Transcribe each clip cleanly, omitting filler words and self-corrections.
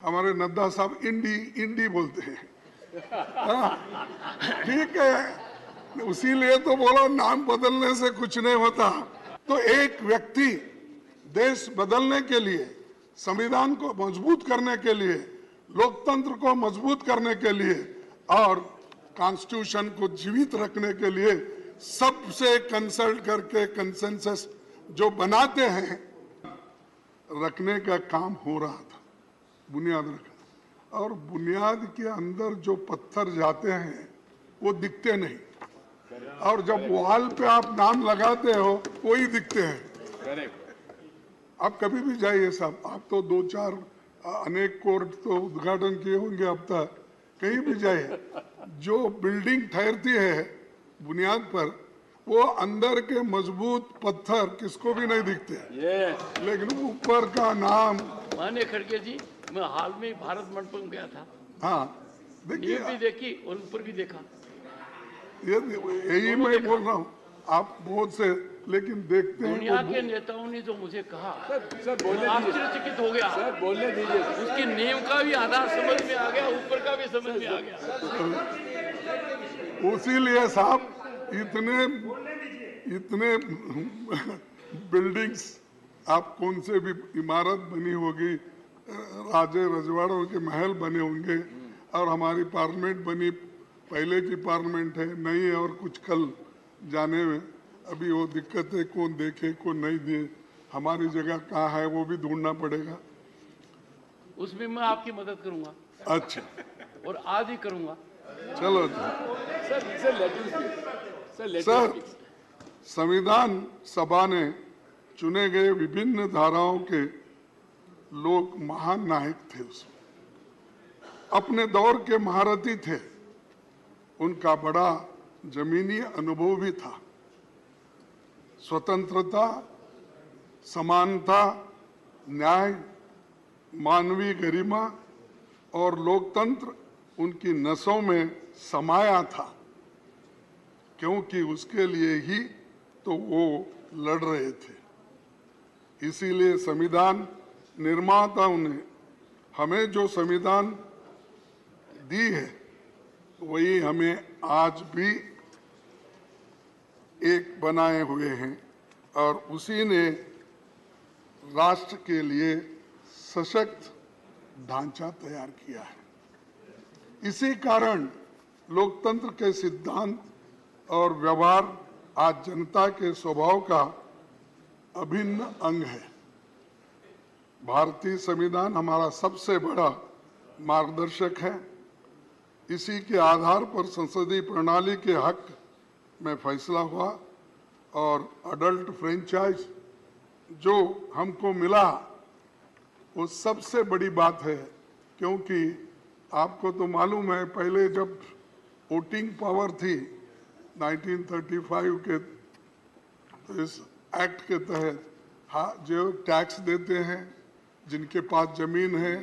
हमारे नड्डा साहब इंडी इंडी बोलते हैं। ठीक है, उसीलिए तो बोला नाम बदलने से कुछ नहीं होता। तो एक व्यक्ति देश बदलने के लिए, संविधान को मजबूत करने के लिए, लोकतंत्र को मजबूत करने के लिए और कॉन्स्टिट्यूशन को जीवित रखने के लिए सबसे कंसल्ट करके कंसेंसस जो बनाते हैं, रखने का काम हो रहा था, बुनियाद रखा। और बुनियाद के अंदर जो पत्थर जाते हैं वो दिखते नहीं, और जब वॉल पे आप नाम लगाते हो वही दिखते हैं। आप कभी भी जाइए साहब, आप तो 2-4 अनेक कोर्ट तो उद्घाटन किए होंगे अब तक, कहीं भी जाइए, जो बिल्डिंग ठहरती है बुनियाद पर, वो अंदर के मजबूत पत्थर किसको भी नहीं दिखते, लेकिन ऊपर का नाम। माने खड़गे जी, मैं हाल में भारत मंडपम गया था। हाँ, देखिए भी देखी और ऊपर भी देखा। यही मैं बोल रहा हूँ, आप बहुत से लेकिन देखते हैं। दुनिया के नेताओं ने जो मुझे कहा, सर आश्चर्यचकित हो गया। सर बोलने दीजिए। उसकी नींव का भी आधार समझ में आ गया, ऊपर का भी समझ में आ गया। उसीलिए साहब इतने बिल्डिंग्स, आप कौन से भी इमारत बनी होगी, राजे रजवाड़ों के महल बने होंगे, और हमारी पार्लियामेंट बनी, पहले की पार्लियामेंट है, नई है, और कुछ कल जाने में अभी वो दिक्कत है, कौन देखे कौन नहीं दे, हमारी जगह कहाँ है वो भी ढूंढना पड़ेगा। उसमें मैं आपकी मदद करूंगा। अच्छा, और आज ही करूंगा। चलो सर, संविधान सभा ने चुने गए विभिन्न धाराओं के लोग महान नायक थे, उसमें अपने दौर के महारथी थे, उनका बड़ा जमीनी अनुभव भी था। स्वतंत्रता, समानता, न्याय, मानवीय गरिमा और लोकतंत्र उनकी नसों में समाया था, क्योंकि उसके लिए ही तो वो लड़ रहे थे। इसीलिए संविधान निर्माताओं ने हमें जो संविधान दी है, वही हमें आज भी एक बनाए हुए हैं, और उसी ने राष्ट्र के लिए सशक्त ढांचा तैयार किया है। इसी कारण लोकतंत्र के सिद्धांत और व्यवहार आज जनता के स्वभाव का अभिन्न अंग है। भारतीय संविधान हमारा सबसे बड़ा मार्गदर्शक है। इसी के आधार पर संसदीय प्रणाली के हक में फैसला हुआ, और अडल्ट फ्रेंचाइज जो हमको मिला वो सबसे बड़ी बात है, क्योंकि आपको तो मालूम है, पहले जब वोटिंग पावर थी 1935 के, तो इस एक्ट के तहत जो टैक्स देते हैं, जिनके पास जमीन है,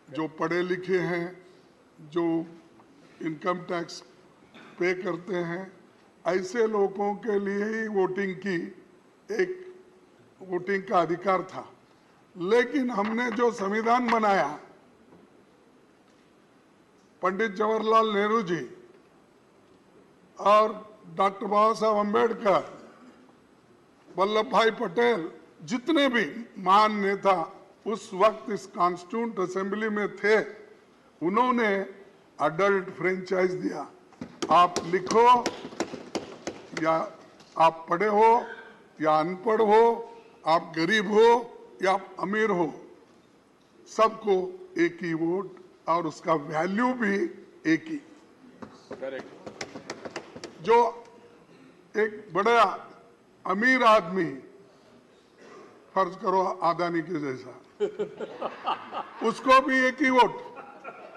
जो पढ़े लिखे हैं, जो इनकम टैक्स पे करते हैं, ऐसे लोगों के लिए ही वोटिंग का अधिकार था। लेकिन हमने जो संविधान बनाया, पंडित जवाहरलाल नेहरू जी और डॉक्टर बाबा साहब अम्बेडकर, वल्लभ भाई पटेल, जितने भी महान नेता उस वक्त इस कॉन्स्टिट्यूंट असेंबली में थे, उन्होंने अडल्ट फ्रेंचाइज दिया। आप लिखो या आप पढ़े हो या अनपढ़ हो, आप गरीब हो या आप अमीर हो, सबको एक ही वोट, और उसका वैल्यू भी एक ही। जो एक बड़ा अमीर आदमी, फर्ज करो अदानी के जैसा, उसको भी एक ही वोट,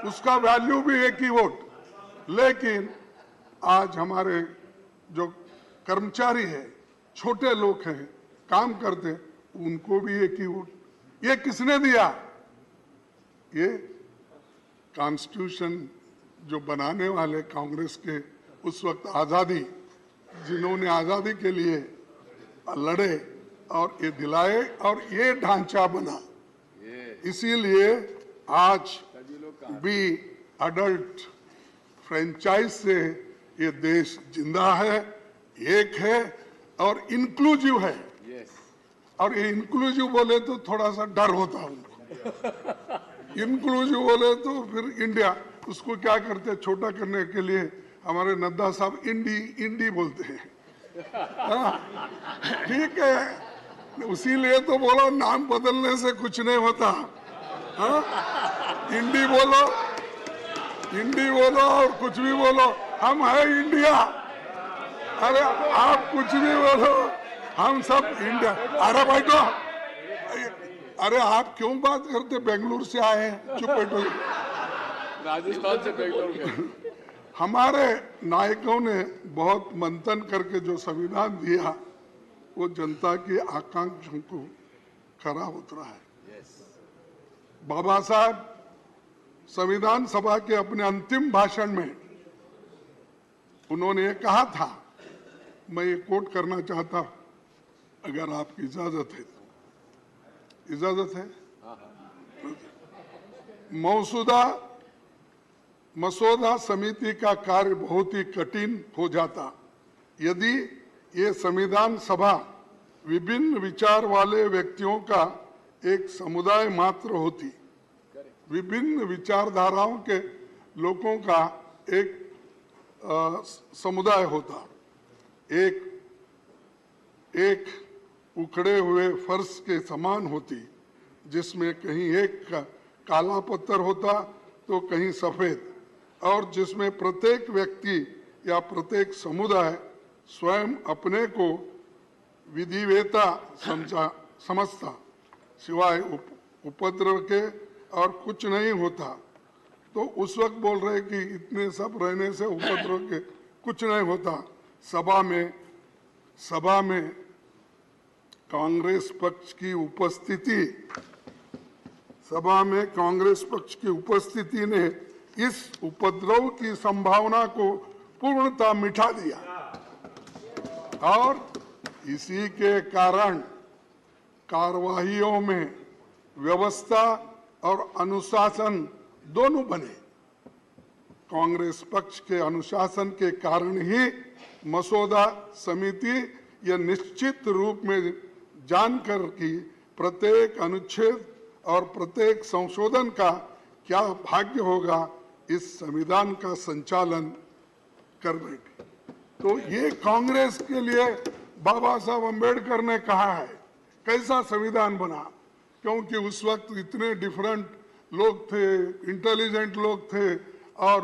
उसका वैल्यू भी एक ही वोट। लेकिन आज हमारे जो कर्मचारी है, छोटे लोग हैं, काम करते हैं, उनको भी एक ही वोट। ये किसने दिया? ये कॉन्स्टिट्यूशन जो बनाने वाले कांग्रेस के उस वक्त आज़ादी, जिन्होंने आज़ादी के लिए लड़े और ये दिलाए, और ये ढांचा बना। इसीलिए आज भी अडल्ट फ्रेंचाइज से ये देश जिंदा है, एक है और इंक्लूसिव है। और ये इंक्लूसिव बोले तो थोड़ा सा डर होता है उनको। इंक्लूसिव बोले तो फिर इंडिया, उसको क्या करते हैं छोटा करने के लिए, हमारे नड्डा साहब इंडी बोलते हैं। ठीक है, उसीलिए तो बोलो नाम बदलने से कुछ नहीं होता। हाँ, इंडी बोलो और कुछ भी बोलो, हम है इंडिया। अरे आप कुछ भी बोलो, हम सब इंडिया। अरे बैठो, अरे आप क्यों बात करते, बेंगलुरु से आए हैं, चुप बैठो। राजस्थान से बेंगलुरु। हमारे नायकों ने बहुत मंथन करके जो संविधान दिया, वो जनता की आकांक्षाओं को खरा उतरा है। बाबा साहब संविधान सभा के अपने अंतिम भाषण में उन्होंने ये कहा था, मैं ये कोट करना चाहता हूं, अगर आपकी इजाजत है तो। इजाजत है? मसौदा समिति का कार्य बहुत ही कठिन हो जाता यदि ये संविधान सभा विभिन्न विचार वाले व्यक्तियों का एक समुदाय मात्र होती, विभिन्न विचारधाराओं के लोगों का एक समुदाय होता, एक उखड़े हुए फर्श के समान होती, जिसमें कहीं एक काला पत्थर होता तो कहीं सफेद, और जिसमें प्रत्येक व्यक्ति या प्रत्येक समुदाय स्वयं अपने को विधिवेता समझता, सिवाय उपद्रव के और कुछ नहीं होता। तो उस वक्त बोल रहे कि इतने सब रहने से उपद्रव के कुछ नहीं होता। सभा में कांग्रेस पक्ष की उपस्थिति ने इस उपद्रव की संभावना को पूर्णतः मिटा दिया, और इसी के कारण कार्यवाहियों में व्यवस्था और अनुशासन दोनों बने। कांग्रेस पक्ष के अनुशासन के कारण ही मसौदा समिति यह निश्चित रूप में जानकर कि प्रत्येक अनुच्छेद और प्रत्येक संशोधन का क्या भाग्य होगा, इस संविधान का संचालन कर बैठे। तो ये कांग्रेस के लिए बाबा साहब अम्बेडकर ने कहा है कैसा संविधान बना, क्योंकि उस वक्त इतने डिफरेंट लोग थे, इंटेलिजेंट लोग थे, और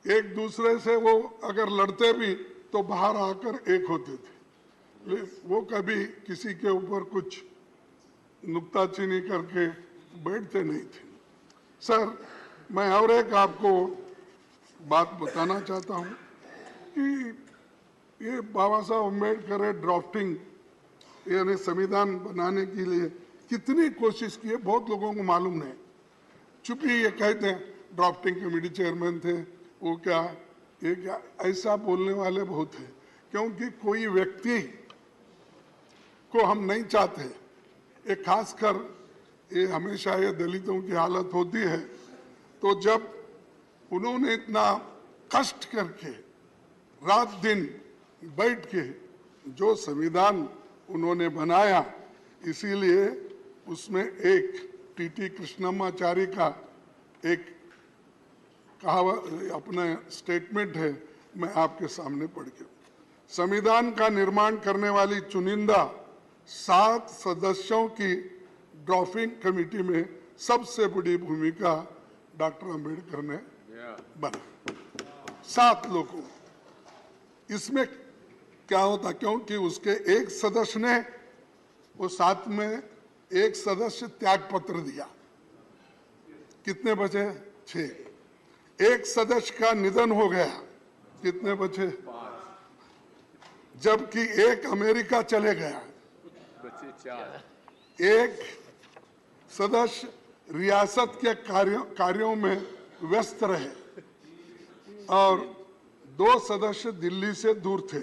एक दूसरे से वो अगर लड़ते भी तो बाहर आकर एक होते थे। वो कभी किसी के ऊपर कुछ नुक्ताचीनी करके बैठते नहीं थे। सर, मैं और एक आपको बात बताना चाहता हूँ कि ये बाबा साहब अम्बेडकर है ड्राफ्टिंग यानी संविधान बनाने के लिए कितनी कोशिश की है, बहुत लोगों को मालूम नहीं। चूंकि ये कहते हैं ड्राफ्टिंग कमेटी चेयरमैन थे, वो क्या ये क्या, ऐसा बोलने वाले बहुत हैं, क्योंकि कोई व्यक्ति को हम नहीं चाहते। ये खासकर ये हमेशा ये दलितों की हालत होती है, तो जब उन्होंने इतना कष्ट करके रात दिन बैठ के जो संविधान उन्होंने बनाया, इसीलिए उसमें एक टीटी कृष्णमाचारी का एक कहावत अपना स्टेटमेंट है, मैं आपके सामने पढ़ के। संविधान का निर्माण करने वाली चुनिंदा 7 सदस्यों की ड्राफ्टिंग कमेटी में सबसे बड़ी भूमिका डॉक्टर अंबेडकर ने बना। 7 लोगों, इसमें क्या होता, क्योंकि उसके एक सदस्य ने वो 7 में एक सदस्य त्याग पत्र दिया, कितने बचे? 6। एक सदस्य का निधन हो गया, कितने बचे? 5। जबकि एक अमेरिका चले गया, बचे 4। एक सदस्य रियासत के कार्यों में व्यस्त रहे और 2 सदस्य दिल्ली से दूर थे।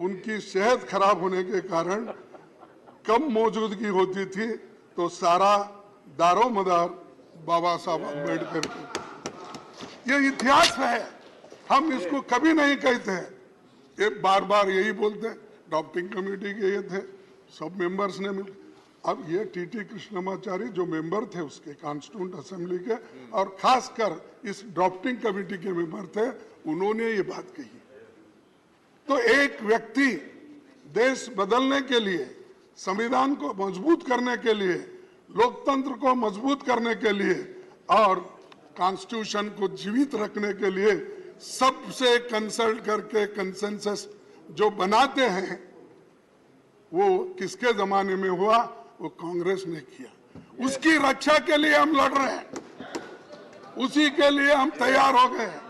उनकी सेहत खराब होने के कारण कम मौजूदगी होती थी, तो सारा दारोमदार बाबा साहब अम्बेडकर की। ये इतिहास है, हम इसको कभी नहीं कहते। ये बार बार यही बोलते हैं, ड्राफ्टिंग कमेटी के ये थे, सब मेंबर्स ने मिल। अब ये टीटी कृष्णमाचारी जो मेंबर थे उसके कॉन्स्टिट्यूंट असेंबली के, और खासकर इस ड्राफ्टिंग कमेटी के मेंबर थे, उन्होंने ये बात कही। तो एक व्यक्ति देश बदलने के लिए, संविधान को मजबूत करने के लिए, लोकतंत्र को मजबूत करने के लिए और कॉन्स्टिट्यूशन को जीवित रखने के लिए सबसे कंसल्ट करके कंसेंसस जो बनाते हैं, वो किसके जमाने में हुआ? वो कांग्रेस ने किया। उसकी रक्षा के लिए हम लड़ रहे हैं, उसी के लिए हम तैयार हो गए हैं।